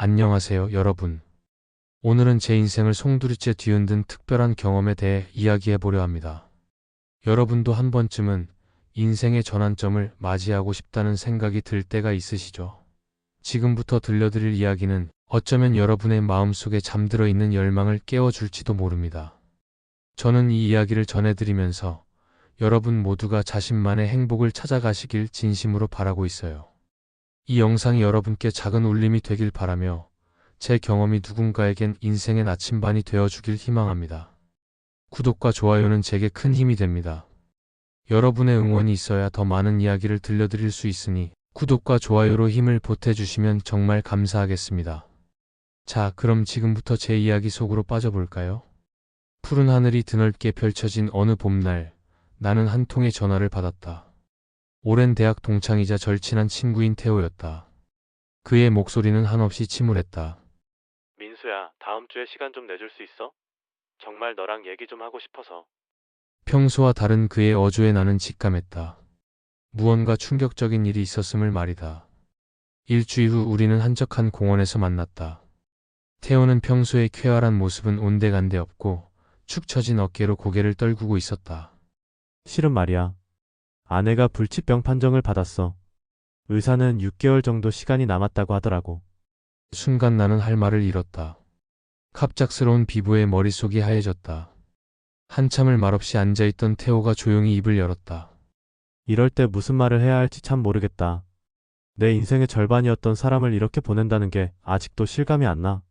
안녕하세요, 여러분. 오늘은 제 인생을 송두리째 뒤흔든 특별한 경험에 대해 이야기해 보려 합니다. 여러분도 한 번쯤은 인생의 전환점을 맞이하고 싶다는 생각이 들 때가 있으시죠? 지금부터 들려드릴 이야기는 어쩌면 여러분의 마음속에 잠들어 있는 열망을 깨워줄지도 모릅니다. 저는 이 이야기를 전해드리면서 여러분 모두가 자신만의 행복을 찾아가시길 진심으로 바라고 있어요. 이 영상이 여러분께 작은 울림이 되길 바라며 제 경험이 누군가에겐 인생의 나침반이 되어주길 희망합니다. 구독과 좋아요는 제게 큰 힘이 됩니다. 여러분의 응원이 있어야 더 많은 이야기를 들려드릴 수 있으니 구독과 좋아요로 힘을 보태주시면 정말 감사하겠습니다. 자, 그럼 지금부터 제 이야기 속으로 빠져볼까요? 푸른 하늘이 드넓게 펼쳐진 어느 봄날, 나는 한 통의 전화를 받았다. 오랜 대학 동창이자 절친한 친구인 태호였다. 그의 목소리는 한없이 침울했다. 민수야, 다음 주에 시간 좀 내줄 수 있어? 정말 너랑 얘기 좀 하고 싶어서. 평소와 다른 그의 어조에 나는 직감했다. 무언가 충격적인 일이 있었음을 말이다. 일주일 후 우리는 한적한 공원에서 만났다. 태호는 평소의 쾌활한 모습은 온데간데 없고 축 처진 어깨로 고개를 떨구고 있었다. 실은 말이야. 아내가 불치병 판정을 받았어. 의사는 6개월 정도 시간이 남았다고 하더라고. 순간 나는 할 말을 잃었다. 갑작스러운 비보에 머릿속이 하얘졌다. 한참을 말없이 앉아있던 태호가 조용히 입을 열었다. 이럴 때 무슨 말을 해야 할지 참 모르겠다. 내 인생의 절반이었던 사람을 이렇게 보낸다는 게 아직도 실감이 안 나.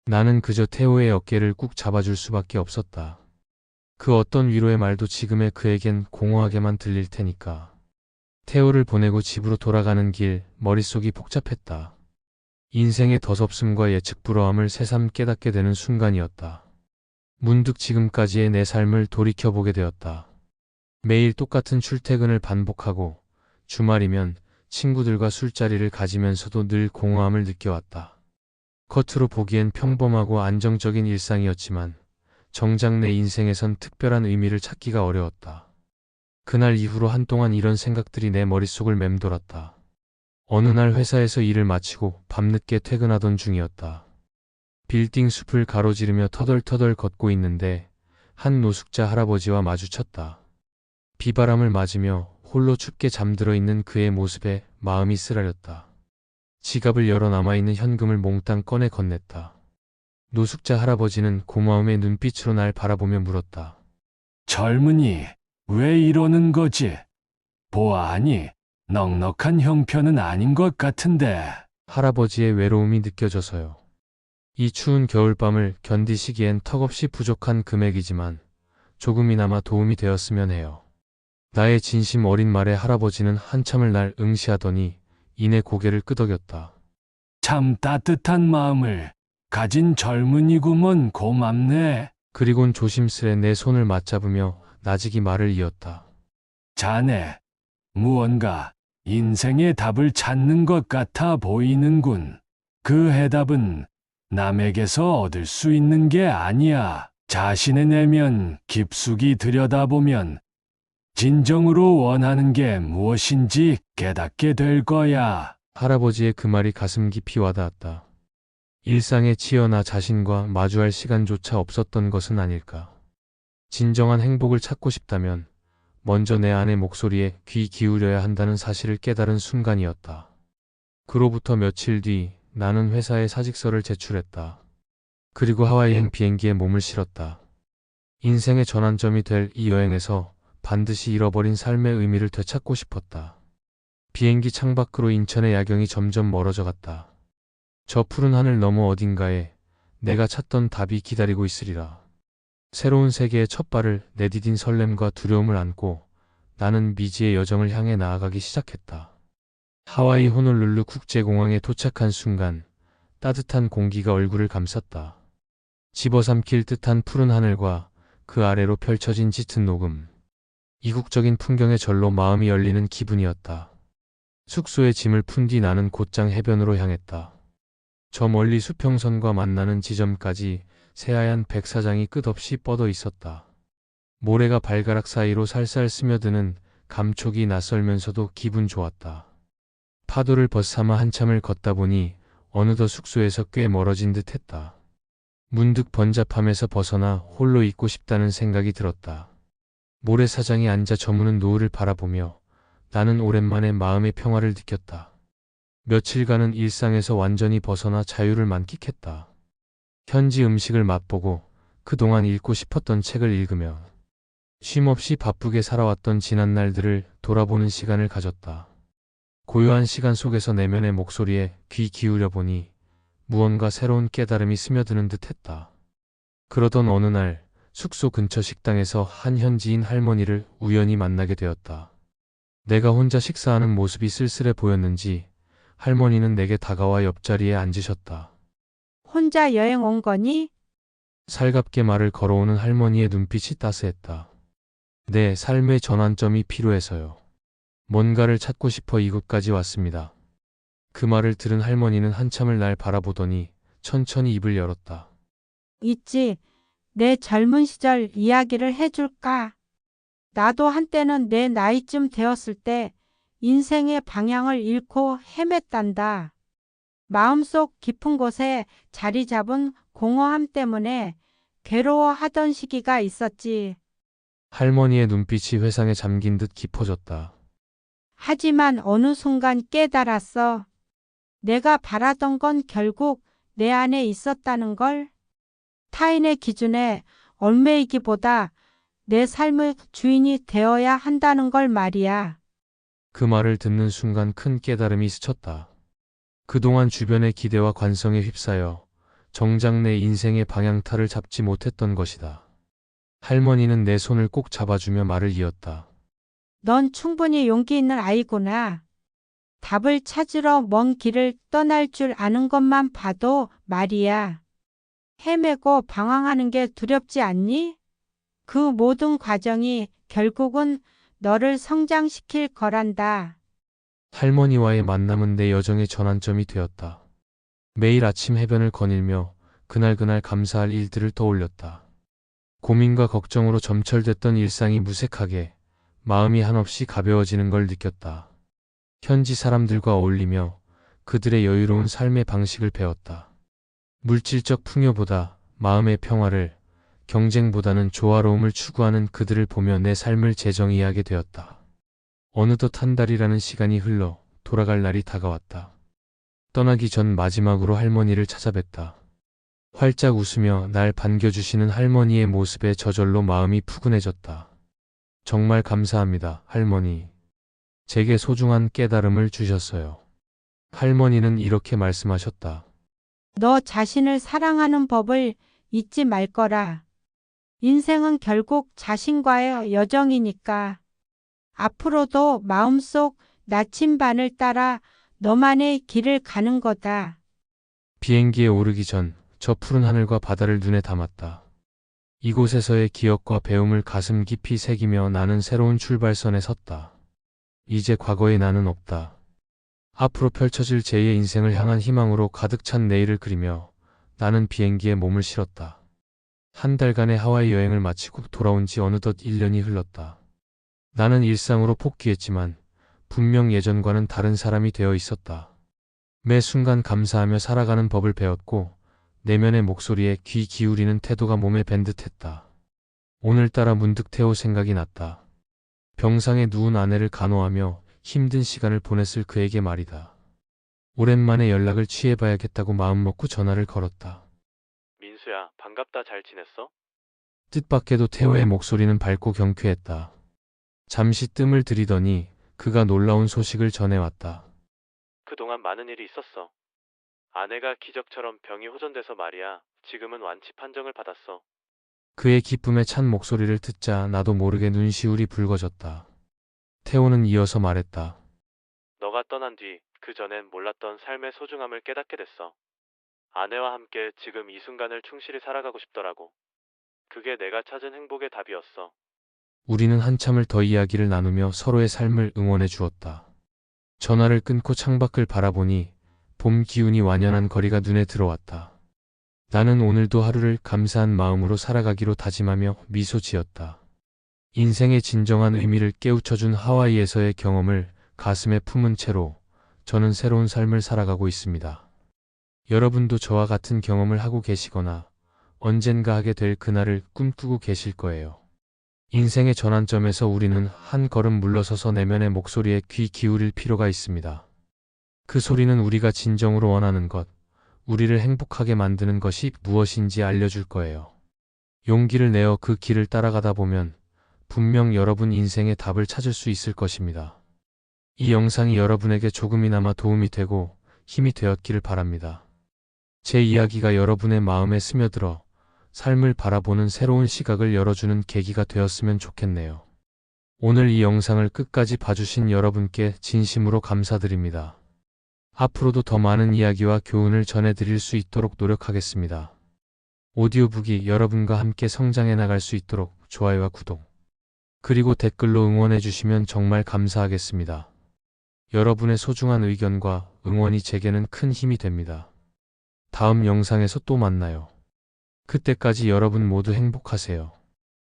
나는 그저 태호의 어깨를 꾹 잡아줄 수밖에 없었다. 그 어떤 위로의 말도 지금의 그에겐 공허하게만 들릴 테니까. 태호를 보내고 집으로 돌아가는 길, 머릿속이 복잡했다. 인생의 더섭음과 예측 불허함을 새삼 깨닫게 되는 순간이었다. 문득 지금까지의 내 삶을 돌이켜보게 되었다. 매일 똑같은 출퇴근을 반복하고 주말이면 친구들과 술자리를 가지면서도 늘 공허함을 느껴왔다. 겉으로 보기엔 평범하고 안정적인 일상이었지만 정작 내 인생에선 특별한 의미를 찾기가 어려웠다. 그날 이후로 한동안 이런 생각들이 내 머릿속을 맴돌았다. 어느 날 회사에서 일을 마치고 밤늦게 퇴근하던 중이었다. 빌딩 숲을 가로지르며 터덜터덜 걷고 있는데 한 노숙자 할아버지와 마주쳤다. 비바람을 맞으며 홀로 춥게 잠들어 있는 그의 모습에 마음이 쓰라렸다. 지갑을 열어 남아있는 현금을 몽땅 꺼내 건넸다. 노숙자 할아버지는 고마움의 눈빛으로 날 바라보며 물었다. 젊은이, 왜 이러는 거지? 보아하니 넉넉한 형편은 아닌 것 같은데. 할아버지의 외로움이 느껴져서요. 이 추운 겨울밤을 견디시기엔 턱없이 부족한 금액이지만 조금이나마 도움이 되었으면 해요. 나의 진심 어린 말에 할아버지는 한참을 날 응시하더니 이내 고개를 끄덕였다. 참 따뜻한 마음을 가진 젊은이구먼. 고맙네. 그리곤 조심스레 내 손을 맞잡으며 나직이 말을 이었다. 자네, 무언가 인생의 답을 찾는 것 같아 보이는군. 그 해답은 남에게서 얻을 수 있는 게 아니야. 자신의 내면 깊숙이 들여다보면 진정으로 원하는 게 무엇인지 깨닫게 될 거야. 할아버지의 그 말이 가슴 깊이 와닿았다. 일상에 치여 나 자신과 마주할 시간조차 없었던 것은 아닐까. 진정한 행복을 찾고 싶다면 먼저 내 안의 목소리에 귀 기울여야 한다는 사실을 깨달은 순간이었다. 그로부터 며칠 뒤 나는 회사에 사직서를 제출했다. 그리고 하와이행 비행기에 몸을 실었다. 인생의 전환점이 될 이 여행에서 반드시 잃어버린 삶의 의미를 되찾고 싶었다. 비행기 창밖으로 인천의 야경이 점점 멀어져 갔다. 저 푸른 하늘 너머 어딘가에 내가 찾던 답이 기다리고 있으리라. 새로운 세계의 첫 발을 내디딘 설렘과 두려움을 안고 나는 미지의 여정을 향해 나아가기 시작했다. 하와이 호놀룰루 국제공항에 도착한 순간 따뜻한 공기가 얼굴을 감쌌다. 집어삼킬 듯한 푸른 하늘과 그 아래로 펼쳐진 짙은 녹음. 이국적인 풍경에 절로 마음이 열리는 기분이었다. 숙소에 짐을 푼 뒤 나는 곧장 해변으로 향했다. 저 멀리 수평선과 만나는 지점까지 새하얀 백사장이 끝없이 뻗어 있었다. 모래가 발가락 사이로 살살 스며드는 감촉이 낯설면서도 기분 좋았다. 파도를 벗삼아 한참을 걷다 보니 어느덧 숙소에서 꽤 멀어진 듯 했다. 문득 번잡함에서 벗어나 홀로 있고 싶다는 생각이 들었다. 모래사장에 앉아 저무는 노을을 바라보며 나는 오랜만에 마음의 평화를 느꼈다. 며칠간은 일상에서 완전히 벗어나 자유를 만끽했다. 현지 음식을 맛보고 그동안 읽고 싶었던 책을 읽으며 쉼없이 바쁘게 살아왔던 지난 날들을 돌아보는 시간을 가졌다. 고요한 시간 속에서 내면의 목소리에 귀 기울여 보니 무언가 새로운 깨달음이 스며드는 듯 했다. 그러던 어느 날 숙소 근처 식당에서 한 현지인 할머니를 우연히 만나게 되었다. 내가 혼자 식사하는 모습이 쓸쓸해 보였는지 할머니는 내게 다가와 옆자리에 앉으셨다. 혼자 여행 온 거니? 살갑게 말을 걸어오는 할머니의 눈빛이 따스했다. 내 삶의 전환점이 필요해서요. 뭔가를 찾고 싶어 이곳까지 왔습니다. 그 말을 들은 할머니는 한참을 날 바라보더니 천천히 입을 열었다. 있지. 내 젊은 시절 이야기를 해줄까? 나도 한때는 내 나이쯤 되었을 때 인생의 방향을 잃고 헤맸단다. 마음속 깊은 곳에 자리 잡은 공허함 때문에 괴로워하던 시기가 있었지. 할머니의 눈빛이 회상에 잠긴 듯 깊어졌다. 하지만 어느 순간 깨달았어. 내가 바라던 건 결국 내 안에 있었다는 걸. 타인의 기준에 얽매이기보다 내 삶의 주인이 되어야 한다는 걸 말이야. 그 말을 듣는 순간 큰 깨달음이 스쳤다. 그동안 주변의 기대와 관성에 휩싸여 정작 내 인생의 방향타를 잡지 못했던 것이다. 할머니는 내 손을 꼭 잡아주며 말을 이었다. 넌 충분히 용기 있는 아이구나. 답을 찾으러 먼 길을 떠날 줄 아는 것만 봐도 말이야. 헤매고 방황하는 게 두렵지 않니? 그 모든 과정이 결국은 너를 성장시킬 거란다. 할머니와의 만남은 내 여정의 전환점이 되었다. 매일 아침 해변을 거닐며 그날 감사할 일들을 떠올렸다. 고민과 걱정으로 점철됐던 일상이 무색하게 마음이 한없이 가벼워지는 걸 느꼈다. 현지 사람들과 어울리며 그들의 여유로운 삶의 방식을 배웠다. 물질적 풍요보다 마음의 평화를, 경쟁보다는 조화로움을 추구하는 그들을 보며 내 삶을 재정의하게 되었다. 어느덧 한 달이라는 시간이 흘러 돌아갈 날이 다가왔다. 떠나기 전 마지막으로 할머니를 찾아뵀다. 활짝 웃으며 날 반겨주시는 할머니의 모습에 저절로 마음이 푸근해졌다. 정말 감사합니다, 할머니. 제게 소중한 깨달음을 주셨어요. 할머니는 이렇게 말씀하셨다. 너 자신을 사랑하는 법을 잊지 말 거라. 인생은 결국 자신과의 여정이니까. 앞으로도 마음속 나침반을 따라 너만의 길을 가는 거다. 비행기에 오르기 전 저 푸른 하늘과 바다를 눈에 담았다. 이곳에서의 기억과 배움을 가슴 깊이 새기며 나는 새로운 출발선에 섰다. 이제 과거의 나는 없다. 앞으로 펼쳐질 제2의 인생을 향한 희망으로 가득 찬 내일을 그리며 나는 비행기에 몸을 실었다. 한 달간의 하와이 여행을 마치고 돌아온 지 어느덧 1년이 흘렀다. 나는 일상으로 복귀했지만 분명 예전과는 다른 사람이 되어 있었다. 매 순간 감사하며 살아가는 법을 배웠고 내면의 목소리에 귀 기울이는 태도가 몸에 밴 듯했다. 오늘따라 문득 태호 생각이 났다. 병상에 누운 아내를 간호하며 힘든 시간을 보냈을 그에게 말이다. 오랜만에 연락을 취해봐야겠다고 마음먹고 전화를 걸었다. 민수야, 반갑다. 잘 지냈어? 뜻밖에도 태호의 목소리는 밝고 경쾌했다. 잠시 뜸을 들이더니 그가 놀라운 소식을 전해왔다. 그동안 많은 일이 있었어. 아내가 기적처럼 병이 호전돼서 말이야. 지금은 완치 판정을 받았어. 그의 기쁨에 찬 목소리를 듣자 나도 모르게 눈시울이 붉어졌다. 태호는 이어서 말했다. 너가 떠난 뒤 그전엔 몰랐던 삶의 소중함을 깨닫게 됐어. 아내와 함께 지금 이 순간을 충실히 살아가고 싶더라고. 그게 내가 찾은 행복의 답이었어. 우리는 한참을 더 이야기를 나누며 서로의 삶을 응원해 주었다. 전화를 끊고 창밖을 바라보니 봄 기운이 완연한 거리가 눈에 들어왔다. 나는 오늘도 하루를 감사한 마음으로 살아가기로 다짐하며 미소 지었다. 인생의 진정한 의미를 깨우쳐준 하와이에서의 경험을 가슴에 품은 채로 저는 새로운 삶을 살아가고 있습니다. 여러분도 저와 같은 경험을 하고 계시거나 언젠가 하게 될 그날을 꿈꾸고 계실 거예요. 인생의 전환점에서 우리는 한 걸음 물러서서 내면의 목소리에 귀 기울일 필요가 있습니다. 그 소리는 우리가 진정으로 원하는 것, 우리를 행복하게 만드는 것이 무엇인지 알려줄 거예요. 용기를 내어 그 길을 따라가다 보면 분명 여러분 인생의 답을 찾을 수 있을 것입니다. 이 영상이 여러분에게 조금이나마 도움이 되고 힘이 되었기를 바랍니다. 제 이야기가 여러분의 마음에 스며들어 삶을 바라보는 새로운 시각을 열어주는 계기가 되었으면 좋겠네요. 오늘 이 영상을 끝까지 봐주신 여러분께 진심으로 감사드립니다. 앞으로도 더 많은 이야기와 교훈을 전해드릴 수 있도록 노력하겠습니다. 오디오북이 여러분과 함께 성장해 나갈 수 있도록 좋아요와 구독, 그리고 댓글로 응원해주시면 정말 감사하겠습니다. 여러분의 소중한 의견과 응원이 제게는 큰 힘이 됩니다. 다음 영상에서 또 만나요. 그때까지 여러분 모두 행복하세요.